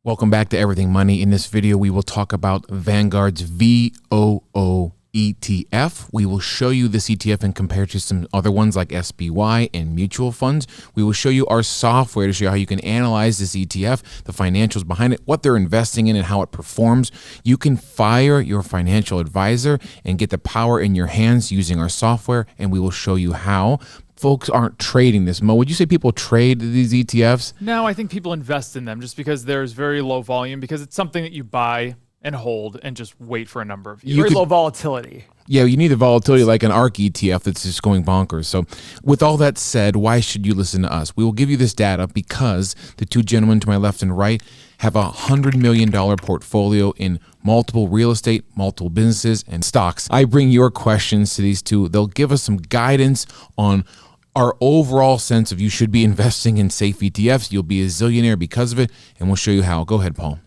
Welcome back to Everything Money. In this video, we will talk about Vanguard's VOO ETF. We will show you this ETF and compare to some other ones like SPY and mutual funds. We will show you our software to show you how you can analyze this ETF, the financials behind it, what they're investing in and how it performs. You can fire your financial advisor and get the power in your hands using our software, and we will show you how. Folks aren't trading this. Mo, would you say people trade these ETFs? No, I think people invest in them just because there's very low volume, because it's something that you buy and hold and just wait for a number of years. Very low volatility. Yeah, you need the volatility like an ARK ETF that's just going bonkers. So with all that said, why should you listen to us? We will give you this data because the two gentlemen to my left and right have a $100 million portfolio in multiple real estate, multiple businesses, and stocks. I bring your questions to these two. They'll give us some guidance on our overall sense of you should be investing in safe ETFs. You'll be a zillionaire because of it, and we'll show you how. Go ahead, Paul.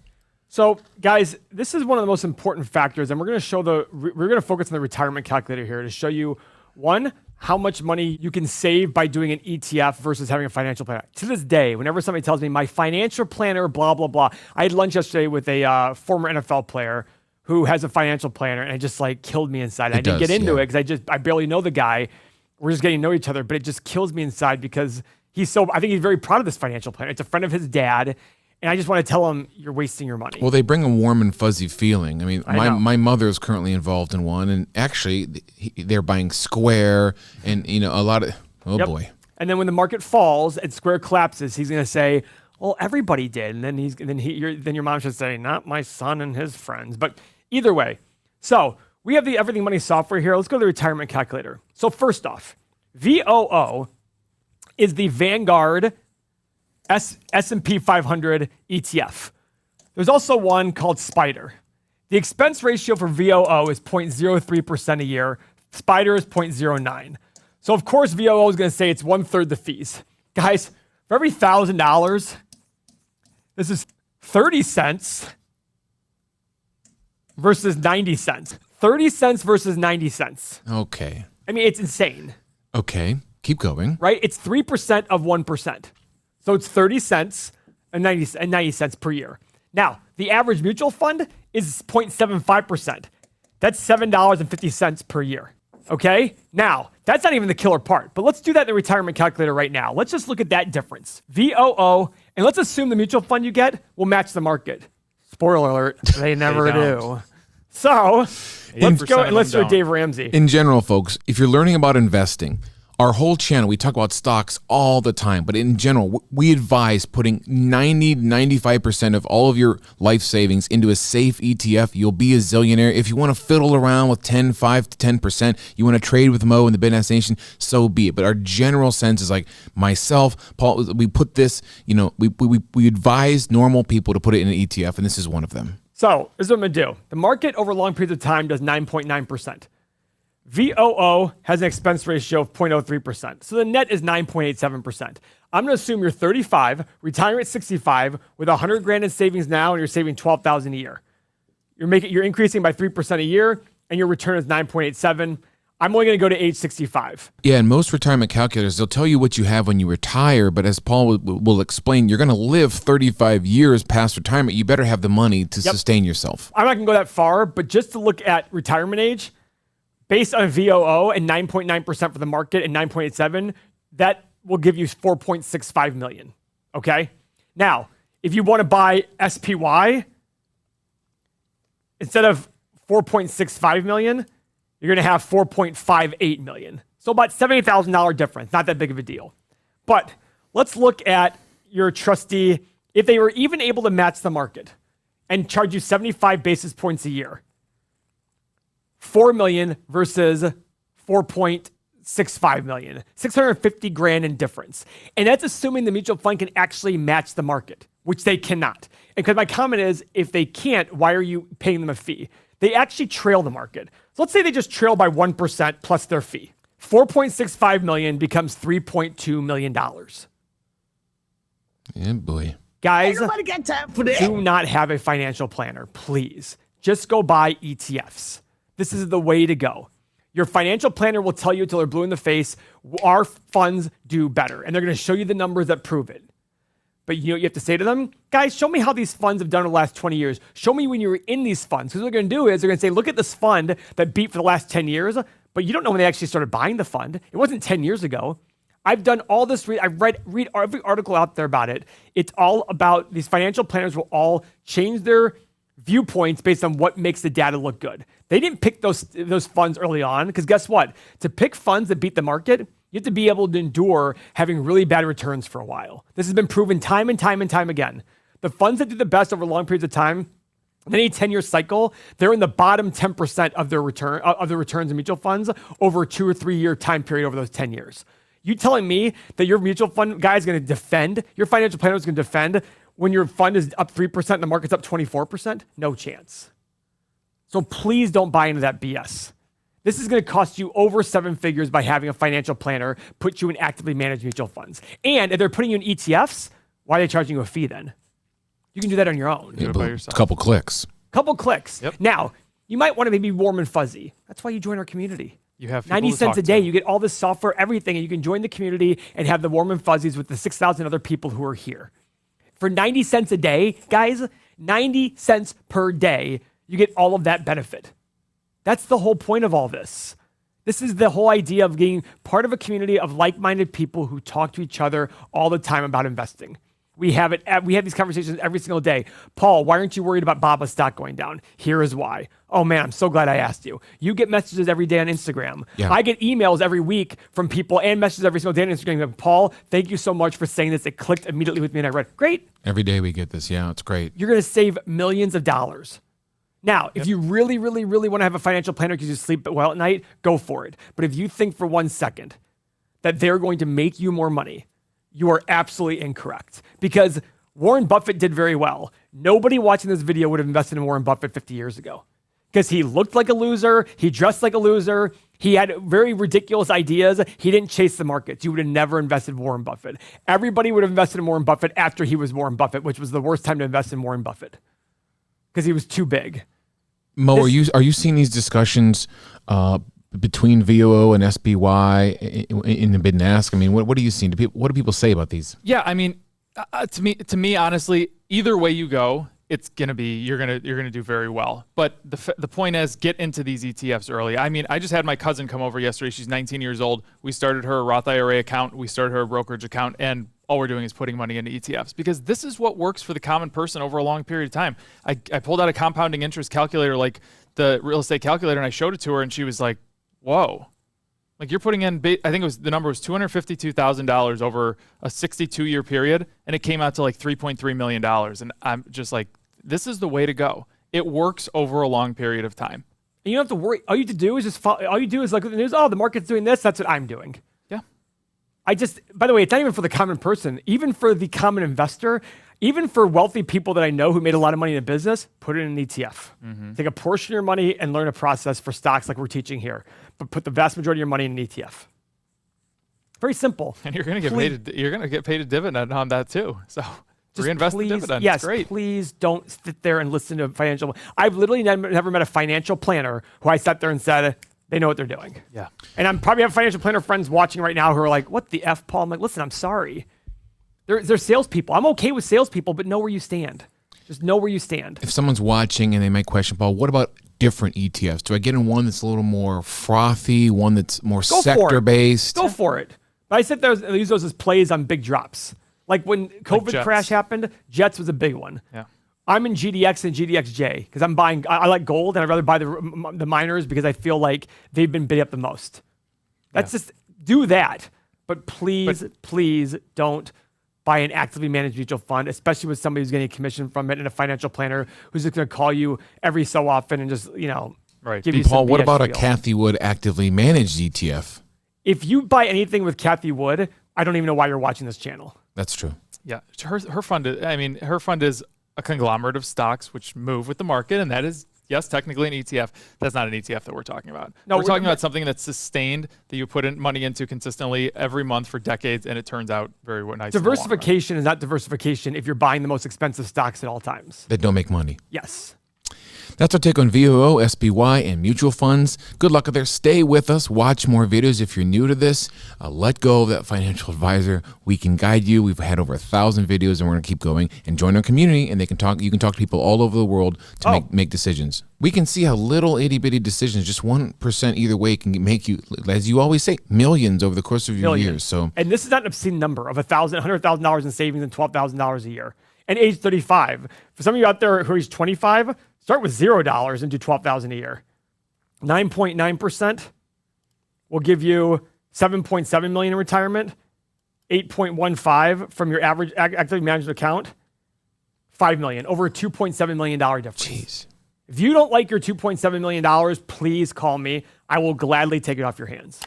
So, guys, this is one of the most important factors, and we're going to focus on the retirement calculator here to show you, one, how much money you can save by doing an ETF versus having a financial planner. To this day, whenever somebody tells me my financial planner, blah, blah, blah, I had lunch yesterday with a former NFL player who has a financial planner, and it just like killed me inside. I didn't get into it because I barely know the guy. We're just getting to know each other, but it just kills me inside because I think he's very proud of this financial planner. It's a friend of his dad. And I just want to tell him, you're wasting your money. Well, they bring a warm and fuzzy feeling. I mean, my mother is currently involved in one, and actually they're buying Square and, a lot of, boy. And then when the market falls and Square collapses, he's going to say, well, everybody did. And then then your mom should say, not my son and his friends. But either way. So we have the Everything Money software here. Let's go to the retirement calculator. So first off, VOO is the Vanguard S&P 500 ETF. There's also one called Spider. The expense ratio for VOO is 0.03% a year. Spider is 0.09. So of course VOO is going to say it's 1/3 the fees. Guys, for every $1,000, this is 30 cents versus 90 cents. 30 cents versus 90 cents. Okay. I mean, it's insane. Okay. Keep going. Right? It's 3% of 1%. So it's 30 cents and 90 cents per year. Now, the average mutual fund is 0.75%. That's $7.50 per year. Okay? Now, that's not even the killer part, but let's do that in the retirement calculator right now. Let's just look at that difference. VOO, and let's assume the mutual fund you get will match the market. Spoiler alert, they never do. So, let's go and let's do a Dave Ramsey. In general, folks, if you're learning about investing, our whole channel, we talk about stocks all the time, but in general, we advise putting 90-95% of all of your life savings into a safe ETF. You'll be a zillionaire. If you want to fiddle around with 5 to 10%, you want to trade with Mo and the Business Nation, so be it. But our general sense is like myself, Paul, we put this, we advise normal people to put it in an ETF, and this is one of them. So, this is what I'm going to do. The market over long periods of time does 9.9%. VOO has an expense ratio of 0.03%. So the net is 9.87%. I'm going to assume you're 35, retiring at 65 with 100 grand in savings now, and you're saving 12,000 a year. You're increasing by 3% a year, and your return is 9.87. I'm only going to go to age 65. Yeah, and most retirement calculators, they'll tell you what you have when you retire, but as Paul will explain, you're going to live 35 years past retirement. You better have the money to sustain yourself. I'm not going to go that far, but just to look at retirement age, based on VOO and 9.9% for the market and 9.87, that will give you $4.65 million. Okay? Now, if you want to buy SPY, instead of $4.65 million, you're going to have $4.58 million. So about $70,000 difference. Not that big of a deal. But let's look at your trustee. If they were even able to match the market and charge you 75 basis points a year, $4 million versus $4.65 million, 650 grand in difference. And that's assuming the mutual fund can actually match the market, which they cannot. And because my comment is, if they can't, why are you paying them a fee? They actually trail the market. So let's say they just trail by 1% plus their fee. $4.65 million becomes $3.2 million. Yeah, boy. Guys, do not have a financial planner, please. Just go buy ETFs. This is the way to go. Your financial planner will tell you until they're blue in the face, our funds do better. And they're going to show you the numbers that prove it. But you know what you have to say to them? Guys, show me how these funds have done in the last 20 years. Show me when you were in these funds. Because what they're going to do is they're going to say, look at this fund that beat for the last 10 years, but you don't know when they actually started buying the fund. It wasn't 10 years ago. I've done all this. I've read every article out there about it. It's all about these financial planners will all change their viewpoints based on what makes the data look good. They didn't pick those funds early on because guess what? To pick funds that beat the market, you have to be able to endure having really bad returns for a while. This has been proven time and time and time again. The funds that do the best over long periods of time, in any 10-year cycle, they're in the bottom 10% of their return of the returns in mutual funds over a 2 or 3 year time period over those 10 years. You telling me that your mutual fund guy is going to defend, your financial planner is going to defend when your fund is up 3% and the market's up 24%? No chance. So please don't buy into that BS. This is going to cost you over 7 figures by having a financial planner put you in actively managed mutual funds. And if they're putting you in ETFs, why are they charging you a fee then? You can do that on your own. Do it by yourself. Couple clicks. Couple clicks. Yep. Now, you might want to maybe warm and fuzzy. That's why you join our community. You have 90 people to cents talk a day. to. You get all this software, everything, and you can join the community and have the warm and fuzzies with the 6,000 other people who are here. For 90 cents a day, guys, 90 cents per day, you get all of that benefit. That's the whole point of all this. This is the whole idea of being part of a community of like-minded people who talk to each other all the time about investing. We have these conversations every single day. Paul, why aren't you worried about Baba's stock going down? Here is why. Oh man, I'm so glad I asked you. You get messages every day on Instagram. Yeah. I get emails every week from people and messages every single day on Instagram. Paul, thank you so much for saying this. It clicked immediately with me and I read, great. Every day we get this. Yeah, it's great. You're going to save millions of dollars. Now, if you really, really, really want to have a financial planner because you sleep well at night, go for it. But if you think for 1 second that they're going to make you more money, you are absolutely incorrect. Because Warren Buffett did very well. Nobody watching this video would have invested in Warren Buffett 50 years ago. Because he looked like a loser, he dressed like a loser, he had very ridiculous ideas, he didn't chase the markets. You would have never invested in Warren Buffett. Everybody would have invested in Warren Buffett after he was Warren Buffett, which was the worst time to invest in Warren Buffett. Because he was too big. Mo, are you seeing these discussions between VOO and SPY in the bid and ask? I mean, what are you seeing? What do people say about these? Yeah, I mean, to me, honestly, either way you go, it's gonna be you're gonna do very well. But the point is, get into these ETFs early. I mean, I just had my cousin come over yesterday. She's 19 years old. We started her a Roth IRA account. We started her a brokerage account, and all we're doing is putting money into ETFs because this is what works for the common person over a long period of time. I pulled out a compounding interest calculator, like the real estate calculator, and I showed it to her, and she was like, "Whoa." Like you're putting in, I think the number was $252,000 over a 62-year period, and it came out to like $3.3 million. And I'm just like, this is the way to go. It works over a long period of time. And you don't have to worry. All you have to do is just follow. All you do is look at the news. Oh, the market's doing this. That's what I'm doing. Yeah. By the way, it's not even for the common person. Even for the common investor, even for wealthy people that I know who made a lot of money in a business, put it in an ETF. Mm-hmm. Take a portion of your money and learn a process for stocks like we're teaching here. But put the vast majority of your money in an ETF. Very simple. And you're going to get paid a dividend on that too. So just reinvest the dividend. Yes, it's great. Please don't sit there and listen to financial. I've literally never met a financial planner who I sat there and said, they know what they're doing. Yeah. And I'm probably have financial planner friends watching right now who are like, what the F, Paul? I'm like, listen, I'm sorry. They're salespeople. I'm okay with salespeople, but know where you stand. Just know where you stand. If someone's watching and they might question, Paul, what about different ETFs? Do I get in one that's a little more frothy, one that's more sector-based? Go for it. But I sit there and use those as plays on big drops. Like when COVID crash happened, Jets was a big one. Yeah. I'm in GDX and GDXJ because I'm buying. I like gold and I'd rather buy the miners because I feel like they've been bid up the most. That's just do that. But please don't buy an actively managed mutual fund, especially with somebody who's getting a commission from it and a financial planner who's just going to call you every so often and just give you some Paul, what BS about a spiel. Cathie Wood actively managed ETF? If you buy anything with Cathie Wood, I don't even know why you're watching this channel. That's true. Yeah, her fund. Her fund is a conglomerate of stocks which move with the market, and that is, yes, technically an ETF. That's not an ETF that we're talking about. No, we're talking about something that's sustained, that you put in money into consistently every month for decades, and it turns out very nice. Diversification is not diversification if you're buying the most expensive stocks at all times. That don't make money. Yes. That's our take on VOO, SPY, and mutual funds. Good luck out there. Stay with us. Watch more videos if you're new to this. Let go of that financial advisor. We can guide you. We've had over 1,000 videos, and we're going to keep going. And join our community, and they can talk. You can talk to people all over the world to make decisions. We can see how little itty-bitty decisions, just 1% either way, can make you, as you always say, millions over the course of your years. So, and this is not an obscene number of $100,000 in savings and $12,000 a year. And age 35. For some of you out there who are age 25, start with $0 and do $12,000 a year. 9.9% will give you $7.7 million in retirement. 8.15 from your average actively managed account. $5 million, over a $2.7 million difference. jeez. If you don't like your $2.7 million, please call me. I will gladly take it off your hands.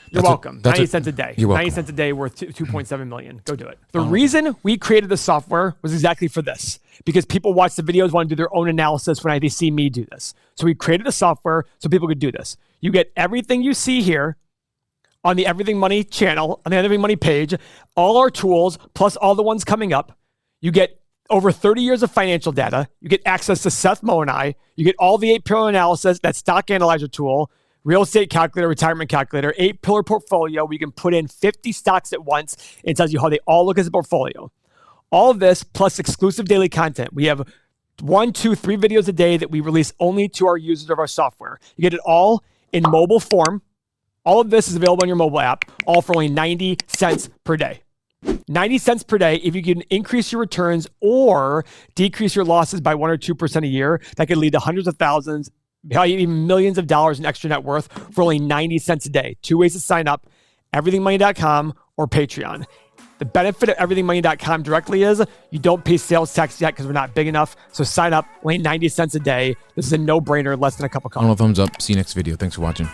You're welcome. 90 cents a day. You're welcome. 90 cents a day worth $2.7 million. Go do it. The reason we created the software was exactly for this, because people watch the videos, want to do their own analysis when they see me do this. So we created the software so people could do this. You get everything you see here on the Everything Money channel, on the Everything Money page, all our tools, plus all the ones coming up. You get over 30 years of financial data. You get access to Seth Mo and I. You get all the 8-pillar analysis, that stock analyzer tool, real estate calculator, retirement calculator, 8-pillar portfolio. We can put in 50 stocks at once. It tells you how they all look as a portfolio. All of this plus exclusive daily content. We have 1, 2, 3 videos a day that we release only to our users of our software. You get it all in mobile form. All of this is available on your mobile app, all for only 90 cents per day. 90 cents per day. If you can increase your returns or decrease your losses by 1 or 2% a year, that could lead to hundreds of thousands, even millions of dollars in extra net worth for only 90 cents a day. 2 ways to sign up, everythingmoney.com or Patreon. The benefit of everythingmoney.com directly is you don't pay sales tax yet because we're not big enough. So sign up, only 90 cents a day. This is a no-brainer, less than a cup of coffee. Thumbs up. See you next video. Thanks for watching.